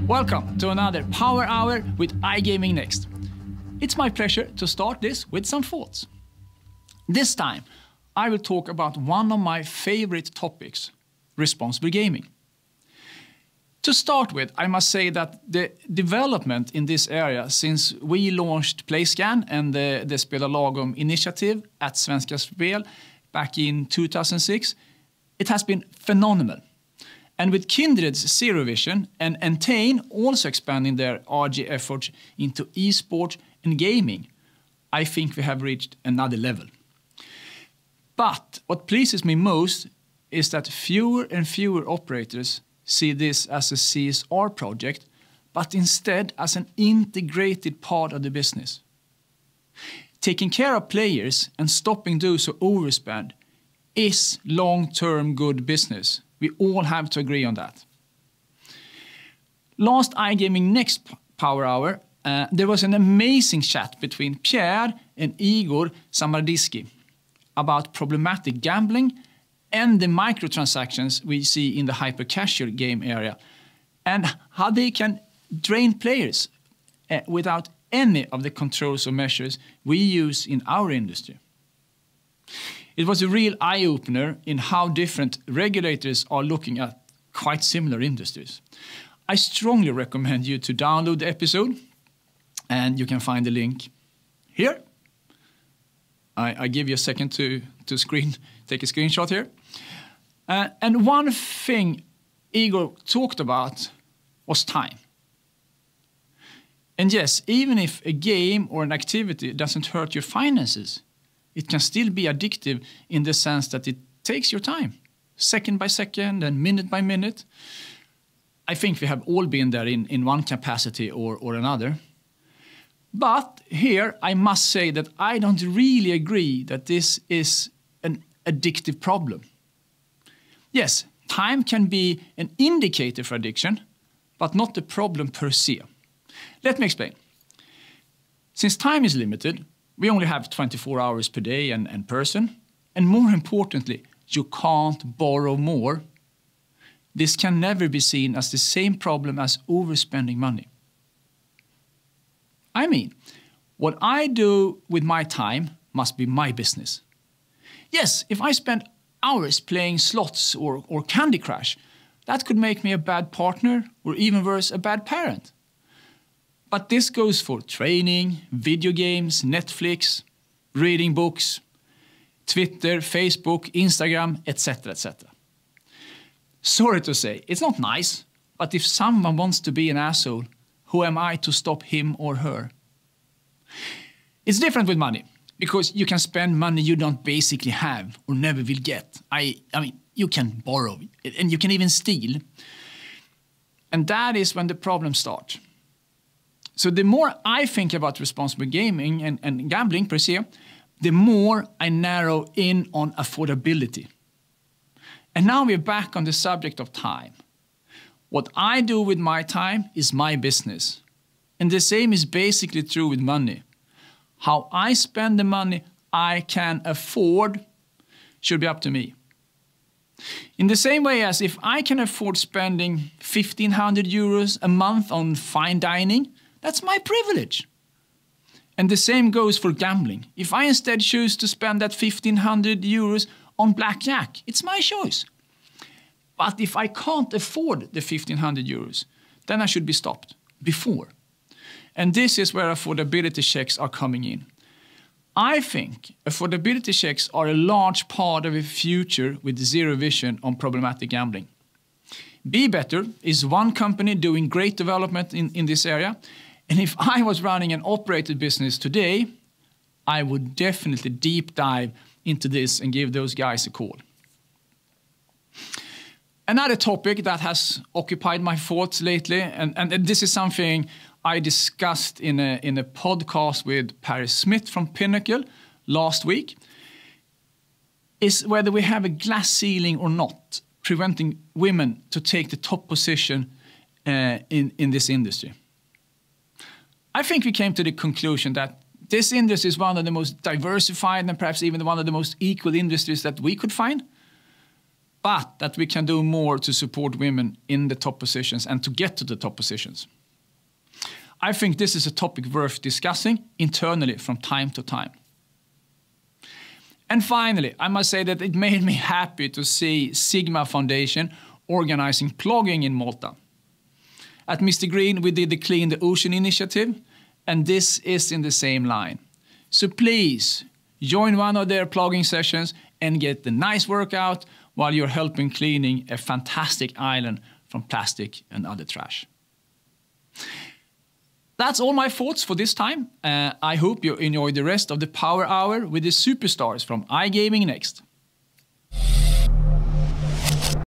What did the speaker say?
Welcome to another Power Hour with iGaming Next. It's my pleasure to start this with some thoughts. This time, I will talk about one of my favorite topics, responsible gaming. To start with, I must say that the development in this area since we launched PlayScan and the Spela Lagom initiative at Svenska Spel back in 2006, it has been phenomenal. And with Kindred's Zero Vision and Entain also expanding their RG efforts into esports and gaming, I think we have reached another level. But what pleases me most is that fewer and fewer operators see this as a CSR project, but instead as an integrated part of the business. Taking care of players and stopping those who overspend is long-term good business. We all have to agree on that. Last iGaming Next Power Hour, there was an amazing chat between Pierre and Igor Samardiski about problematic gambling and the microtransactions we see in the hyper-casual game area and how they can drain players without any of the controls or measures we use in our industry. It was a real eye-opener in how different regulators are looking at quite similar industries. I strongly recommend you to download the episode, and you can find the link here. I give you a second to take a screenshot here. And one thing Igor talked about was time. And yes, even if a game or an activity doesn't hurt your finances, it can still be addictive in the sense that it takes your time, second by second and minute by minute. I think we have all been there in one capacity or another. But here I must say that I don't really agree that this is an addictive problem. Yes, time can be an indicator for addiction, but not the problem per se. Let me explain. Since time is limited, we only have 24 hours per day and person. And more importantly, you can't borrow more. This can never be seen as the same problem as overspending money. I mean, what I do with my time must be my business. Yes, if I spend hours playing slots or Candy Crush, that could make me a bad partner or even worse, a bad parent. But this goes for training, video games, Netflix, reading books, Twitter, Facebook, Instagram, etc., etc. Sorry to say, it's not nice, but if someone wants to be an asshole, who am I to stop him or her? It's different with money, because you can spend money you don't basically have or never will get. I mean, you can borrow, and you can even steal. And that is when the problems start. So the more I think about responsible gaming and gambling per se, the more I narrow in on affordability. And now we're back on the subject of time. What I do with my time is my business. And the same is basically true with money. How I spend the money I can afford should be up to me. In the same way as if I can afford spending 1,500 euros a month on fine dining, that's my privilege. And the same goes for gambling. If I instead choose to spend that 1,500 euros on blackjack, it's my choice. But if I can't afford the 1,500 euros, then I should be stopped before. And this is where affordability checks are coming in. I think affordability checks are a large part of a future with zero vision on problematic gambling. Be Better is one company doing great development in this area. And if I was running an operated business today, I would definitely deep dive into this and give those guys a call. Another topic that has occupied my thoughts lately, and this is something I discussed in a podcast with Paris Smith from Pinnacle last week, is whether we have a glass ceiling or not, preventing women to take the top position in this industry. I think we came to the conclusion that this industry is one of the most diversified and perhaps even one of the most equal industries that we could find, but that we can do more to support women in the top positions and to get to the top positions. I think this is a topic worth discussing internally from time to time. And finally, I must say that it made me happy to see Sigma Foundation organizing plogging in Malta. At Mr. Green, we did the Clean the Ocean initiative, and this is in the same line. So please, join one of their plogging sessions and get the nice workout while you're helping cleaning a fantastic island from plastic and other trash. That's all my thoughts for this time. I hope you enjoy the rest of the Power Hour with the superstars from iGaming Next.